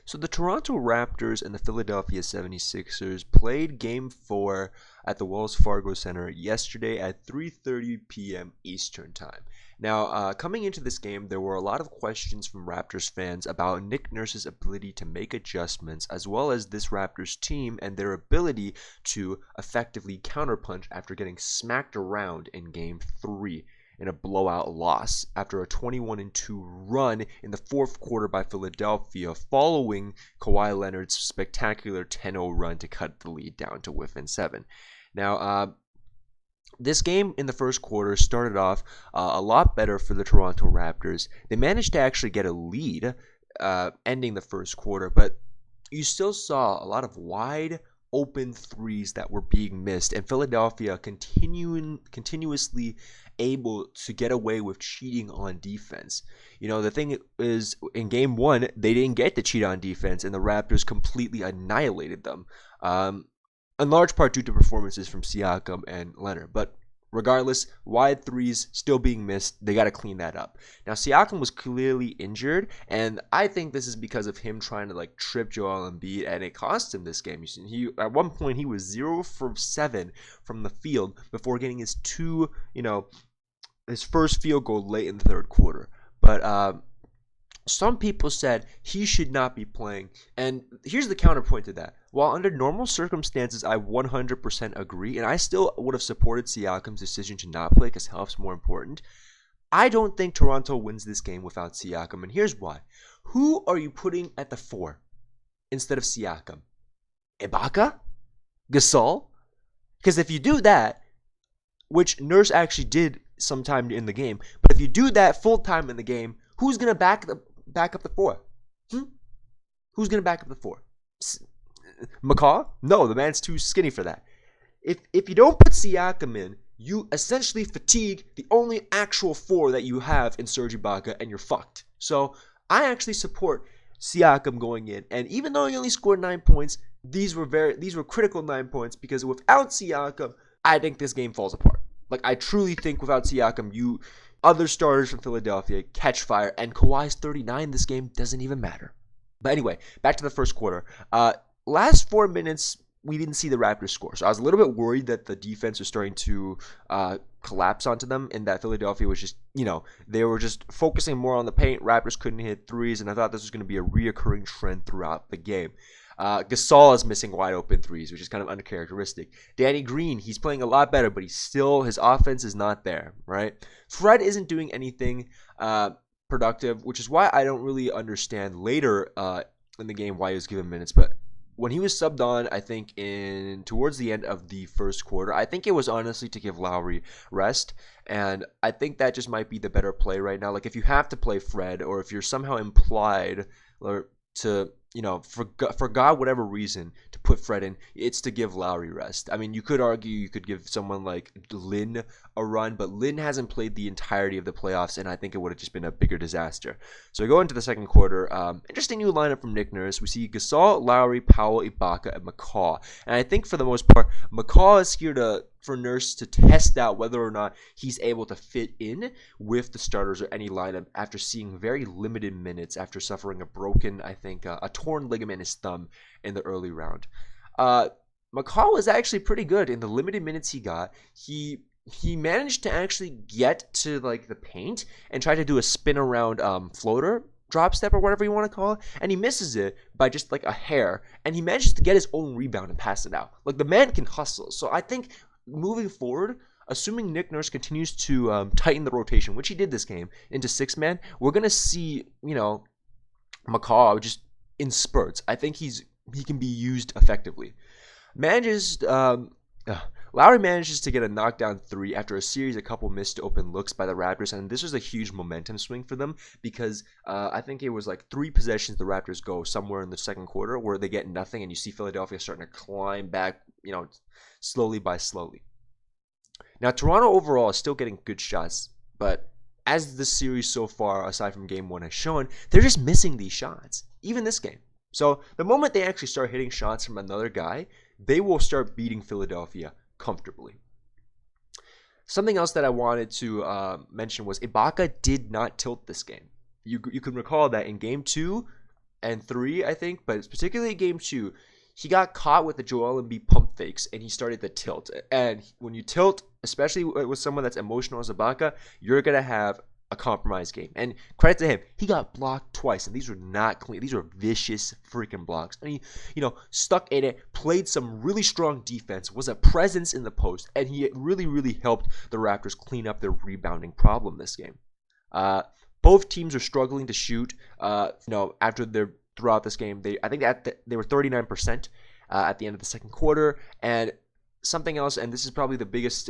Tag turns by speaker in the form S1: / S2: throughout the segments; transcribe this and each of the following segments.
S1: So the Toronto Raptors and the Philadelphia 76ers played Game 4 at the Wells Fargo Center yesterday at 3:30 p.m. Eastern Time. Now, coming into this game, there were a lot of questions from Raptors fans about Nick Nurse's ability to make adjustments, as well as this Raptors team and their ability to effectively counterpunch after getting smacked around in Game 3 in a blowout loss after a 21-2 run in the fourth quarter by Philadelphia following Kawhi Leonard's spectacular 10-0 run to cut the lead down to within 7. Now, this game in the first quarter started off a lot better for the Toronto Raptors. They managed to actually get a lead ending the first quarter, but you still saw a lot of wide open threes that were being missed, and Philadelphia continuously able to get away with cheating on defense. You know, the thing is, in game one, they didn't get to cheat on defense, and the Raptors completely annihilated them, in large part due to performances from Siakam and Leonard. But regardless, wide threes still being missed. They got to clean that up. Now, Siakam was clearly injured, and I think this is because of him trying to trip Joel Embiid, and it cost him this game. He at one point he was 0 for 7 from the field before getting his first field goal late in the third quarter. But some people said he should not be playing. And here's the counterpoint to that. While under normal circumstances, I 100% agree, and I still would have supported Siakam's decision to not play because health's more important, I don't think Toronto wins this game without Siakam, and here's why. Who are you putting at the 4 instead of Siakam? Ibaka? Gasol? Because if you do that, which Nurse actually did sometime in the game, but if you do that full time in the game, who's going to back up the 4? Who's going to back up the 4? McCaw? No, the man's too skinny for that. If you don't put Siakam in, you essentially fatigue the only actual 4 that you have in Serge Ibaka, and you're fucked. So I actually support Siakam going in, and even though he only scored 9 points, these were critical 9 points, because without Siakam, I think this game falls apart. I truly think without Siakam, other starters from Philadelphia catch fire, and Kawhi's 39 this game doesn't even matter. But anyway, back to the first quarter. Last 4 minutes, we didn't see the Raptors score. So I was a little bit worried that the defense was starting to collapse onto them, and that Philadelphia was just, they were just focusing more on the paint. Raptors couldn't hit threes, and I thought this was going to be a reoccurring trend throughout the game. Gasol is missing wide open threes, which is kind of uncharacteristic. Danny Green, he's playing a lot better, but his offense is not there, right? Fred isn't doing anything productive, which is why I don't really understand later in the game why he was given minutes. But when he was subbed on, I think towards the end of the first quarter, I think it was honestly to give Lowry rest, and I think that just might be the better play right now. If you have to play Fred, or if you're somehow implied to for God whatever reason to put Fred in, it's to give Lowry rest. I mean, you could argue you could give someone like Lin a run, but Lin hasn't played the entirety of the playoffs, and I think it would have just been a bigger disaster. So we go into the second quarter. Interesting new lineup from Nick Nurse. We see Gasol, Lowry, Powell, Ibaka, and McCaw. And I think for the most part, McCaw is here for Nurse to test out whether or not he's able to fit in with the starters or any lineup after seeing very limited minutes after suffering a torn ligament in his thumb in the early round. McCaw was actually pretty good in the limited minutes he got. He managed to actually get to the paint and try to do a spin around floater drop step or whatever you want to call it, and he misses it by just a hair, and he manages to get his own rebound and pass it out. The man can hustle. So I think moving forward, assuming Nick Nurse continues to tighten the rotation, which he did this game, into 6-man, we're going to see, McCaw just in spurts. I think he can be used effectively. Lowry manages to get a knockdown 3 after a series of couple missed open looks by the Raptors, and this was a huge momentum swing for them because I think it was 3 possessions the Raptors go somewhere in the second quarter where they get nothing, and you see Philadelphia starting to climb back, slowly. Now, Toronto overall is still getting good shots, but as the series so far, aside from Game 1 has shown, they're just missing these shots, even this game. So the moment they actually start hitting shots from another guy, they will start beating Philadelphia comfortably. Something else that I wanted to mention was Ibaka did not tilt this game. You can recall that in Game 2, and 3, I think, but particularly game 2, he got caught with the Joel Embiid pump fakes, and he started to tilt. And when you tilt, especially with someone that's emotional as Ibaka, you're gonna have a compromised game. And credit to him, he got blocked twice, and these were not clean. These were vicious freaking blocks. And he, stuck in it, played some really strong defense, was a presence in the post, and he really, really helped the Raptors clean up their rebounding problem this game. Both teams are struggling to shoot. After their throughout this game, they were 39% at the end of the second quarter. And something else, and this is probably the biggest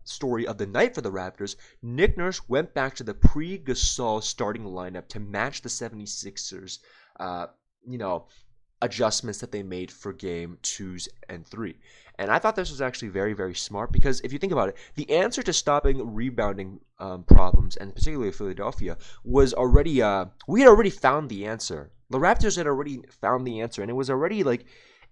S1: story of the night for the Raptors, Nick Nurse went back to the pre-Gasol starting lineup to match the 76ers, adjustments that they made for game 2s and 3. And I thought this was actually very, very smart because if you think about it, the answer to stopping rebounding problems, and particularly Philadelphia, was already, we had already found the answer. The Raptors had already found the answer, and it was already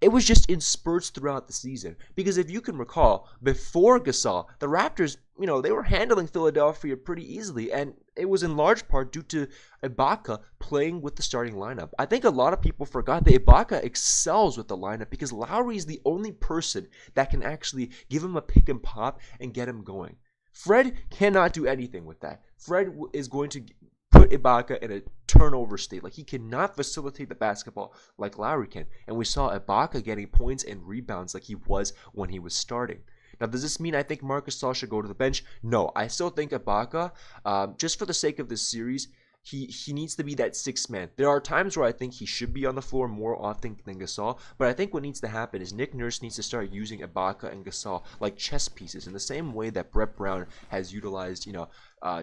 S1: it was just in spurts throughout the season. Because if you can recall, before Gasol, the Raptors, they were handling Philadelphia pretty easily. And it was in large part due to Ibaka playing with the starting lineup. I think a lot of people forgot that Ibaka excels with the lineup because Lowry is the only person that can actually give him a pick and pop and get him going. Fred cannot do anything with that. Fred is going to put Ibaka in a turnover state. He cannot facilitate the basketball like Lowry can. And we saw Ibaka getting points and rebounds like he was when he was starting. Now, does this mean I think Marc Gasol should go to the bench? No, I still think Ibaka, just for the sake of this series, he needs to be that sixth man. There are times where I think he should be on the floor more often than Gasol, but I think what needs to happen is Nick Nurse needs to start using Ibaka and Gasol like chess pieces in the same way that Brett Brown has utilized,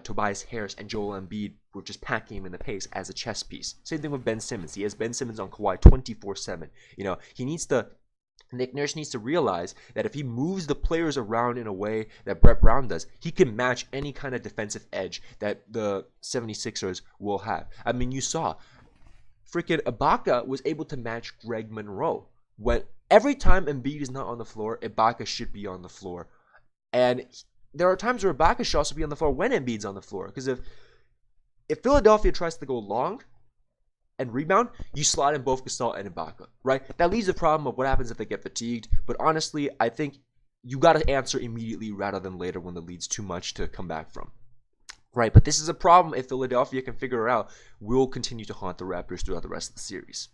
S1: Tobias Harris and Joel Embiid were just packing him in the pace as a chess piece. Same thing with Ben Simmons. He has Ben Simmons on Kawhi 24/7. Nick Nurse needs to realize that if he moves the players around in a way that Brett Brown does, he can match any kind of defensive edge that the 76ers will have. I mean, you saw freaking Ibaka was able to match Greg Monroe. When every time Embiid is not on the floor, Ibaka should be on the floor. And there are times where Ibaka should also be on the floor when Embiid's on the floor. Because if Philadelphia tries to go long and rebound, you slot in both Gasol and Ibaka, right? That leaves the problem of what happens if they get fatigued. But honestly, I think you got to answer immediately rather than later when the lead's too much to come back from. Right, but this is a problem if Philadelphia can figure it out. Will continue to haunt the Raptors throughout the rest of the series.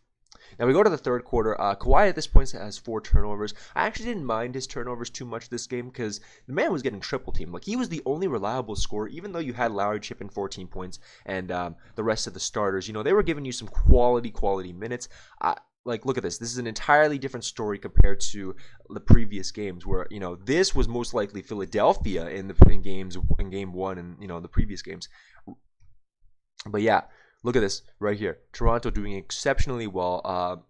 S1: Now we go to the third quarter. Kawhi at this point has 4 turnovers. I actually didn't mind his turnovers too much this game because the man was getting triple teamed. He was the only reliable scorer, even though you had Lowry chipping 14 points and the rest of the starters. They were giving you some quality minutes. Look at this. This is an entirely different story compared to the previous games where, this was most likely Philadelphia in game 1 and, the previous games. But yeah. Look at this right here. Toronto doing exceptionally well.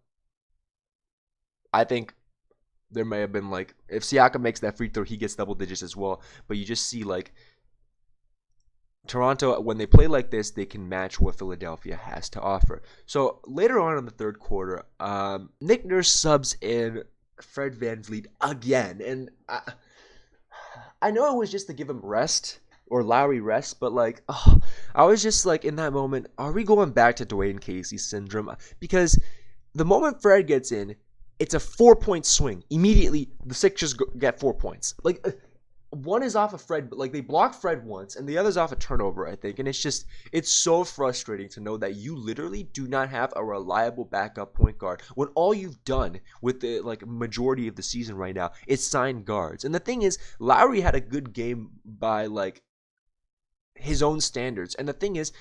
S1: I think there may have been if Siakam makes that free throw, he gets double digits as well. But you just see Toronto, when they play like this, they can match what Philadelphia has to offer. So later on in the third quarter, Nick Nurse subs in Fred VanVleet again. And I know it was just to give him rest. Or Lowry rest, but I was just in that moment, are we going back to Dwayne Casey syndrome? Because the moment Fred gets in, it's a 4-point swing. Immediately, the Sixers get 4 points. One is off of Fred, but they block Fred once, and the other's off a turnover, I think. And it's so frustrating to know that you literally do not have a reliable backup point guard when all you've done with the majority of the season right now is sign guards. And the thing is, Lowry had a good game by his own standards. And the thing is,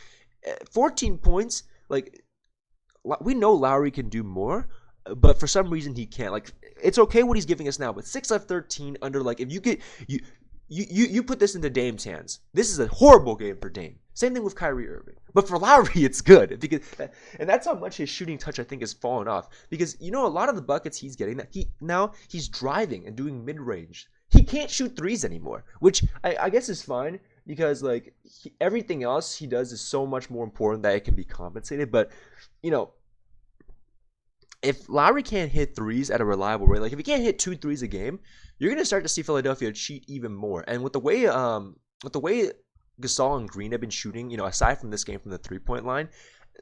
S1: 14 points, we know Lowry can do more, but for some reason he can't. It's okay what he's giving us now, but 6 of 13 under, if you get, you put this into Dame's hands. This is a horrible game for Dame. Same thing with Kyrie Irving. But for Lowry, it's good. And that's how much his shooting touch, I think, has fallen off. Because, a lot of the buckets he's getting, he's driving and doing mid-range. He can't shoot threes anymore, which I guess is fine. Because everything else he does is so much more important that it can be compensated. But if Lowry can't hit threes at a reliable rate, if he can't hit 2 threes a game, you're gonna start to see Philadelphia cheat even more. And with the way Gasol and Green have been shooting, aside from this game from the 3-point line,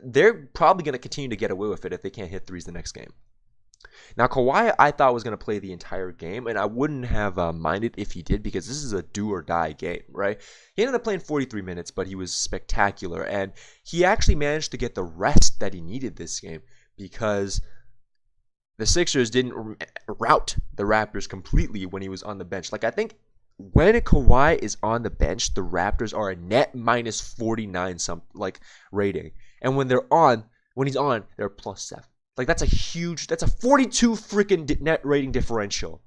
S1: they're probably going to continue to get away with it if they can't hit threes the next game. Now, Kawhi, I thought was going to play the entire game, and I wouldn't have minded if he did because this is a do-or-die game, right? He ended up playing 43 minutes, but he was spectacular, and he actually managed to get the rest that he needed this game because the Sixers didn't rout the Raptors completely when he was on the bench. Like, I think when Kawhi is on the bench, the Raptors are a net minus 49 rating, and when he's on, they're plus 7. Like, that's a 42 freaking net rating differential.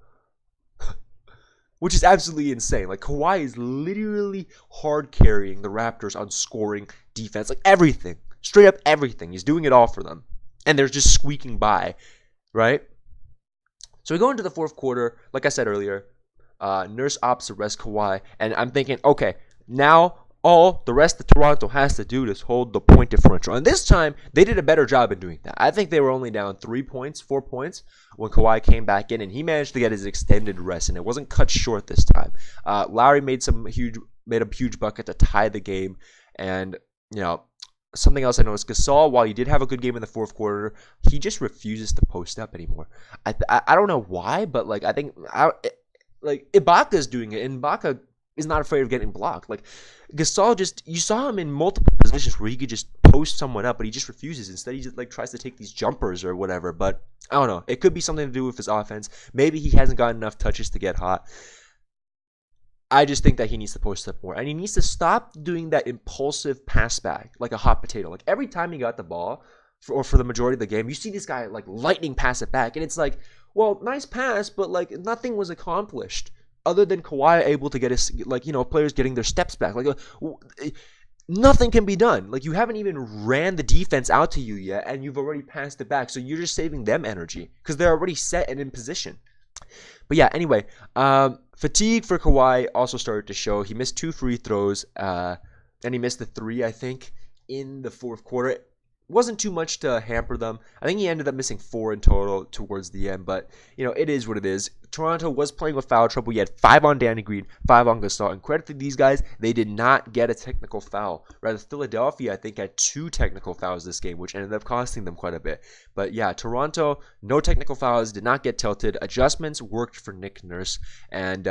S1: Which is absolutely insane. Like, Kawhi is literally hard carrying the Raptors on scoring, defense, like everything. Straight up everything. He's doing it all for them. And they're just squeaking by, right? So we go into the fourth quarter. Like I said earlier, Nurse opts to rest Kawhi. And I'm thinking, okay, now all the rest of Toronto has to do is hold the point differential. And this time, they did a better job in doing that. I think they were only down 4 points, when Kawhi came back in, and he managed to get his extended rest, and it wasn't cut short this time. Lowry made a huge bucket to tie the game, and, something else I noticed, Gasol, while he did have a good game in the fourth quarter, he just refuses to post up anymore. I don't know why, but, I think, Ibaka's doing it, and Ibaka is not afraid of getting blocked. Like, Gasol you saw him in multiple positions where he could just post someone up, but he just refuses. Instead, he just tries to take these jumpers or whatever. But I don't know. It could be something to do with his offense. Maybe he hasn't gotten enough touches to get hot. I just think that he needs to post up more, and he needs to stop doing that impulsive pass back like a hot potato. Like, every time he got the ball, for the majority of the game, you see this guy lightning pass it back, and it's like, well, nice pass, but nothing was accomplished. Other than Kawhi able to get his, players getting their steps back. Nothing can be done. You haven't even ran the defense out to you yet, and you've already passed it back. So you're just saving them energy because they're already set and in position. But yeah, anyway, fatigue for Kawhi also started to show. He missed 2 free throws, and he missed the 3, I think, in the fourth quarter. Wasn't too much to hamper them. I think he ended up missing 4 in total towards the end, but, it is what it is. Toronto was playing with foul trouble. He had 5 on Danny Green, 5 on Gasol, and credit to these guys, they did not get a technical foul. Rather, Philadelphia, I think, had 2 technical fouls this game, which ended up costing them quite a bit. But yeah, Toronto, no technical fouls, did not get tilted. Adjustments worked for Nick Nurse, and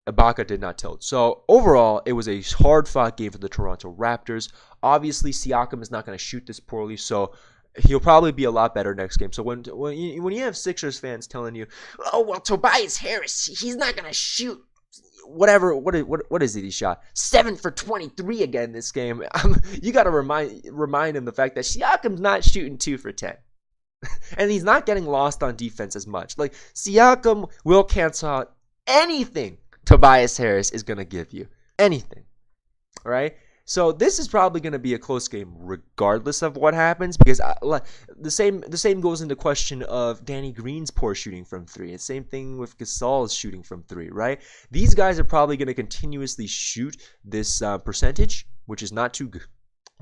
S1: Ibaka did not tilt. So overall, it was a hard-fought game for the Toronto Raptors. Obviously, Siakam is not going to shoot this poorly, so he'll probably be a lot better next game. So when you have Sixers fans telling you, oh, well, Tobias Harris, he's not going to shoot whatever, what is it he shot? 7 for 23 again this game. You got to remind him the fact that Siakam's not shooting 2 for 10. And he's not getting lost on defense as much. Siakam will cancel out anything Tobias Harris is going to give you. Anything. All right? So this is probably going to be a close game regardless of what happens, because the same goes into question of Danny Green's poor shooting from 3. And same thing with Gasol's shooting from 3, right? These guys are probably going to continuously shoot this percentage, which is not too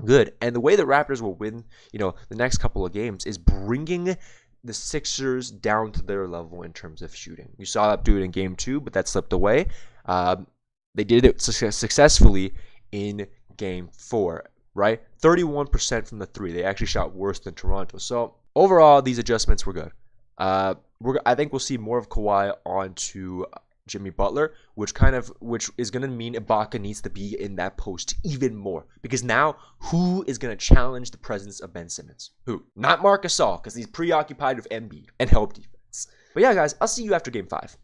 S1: good. And the way the Raptors will win, the next couple of games is bringing the Sixers down to their level in terms of shooting. You saw them do it in game 2, but that slipped away. They did it successfully in game 4, right? 31% from the 3. They actually shot worse than Toronto. So overall, these adjustments were good. I think we'll see more of Kawhi onto Jimmy Butler, which is going to mean Ibaka needs to be in that post even more, because now who is going to challenge the presence of Ben Simmons? Who? Not Marc Gasol, because he's preoccupied with Embiid and help defense. But yeah, guys, I'll see you after game 5.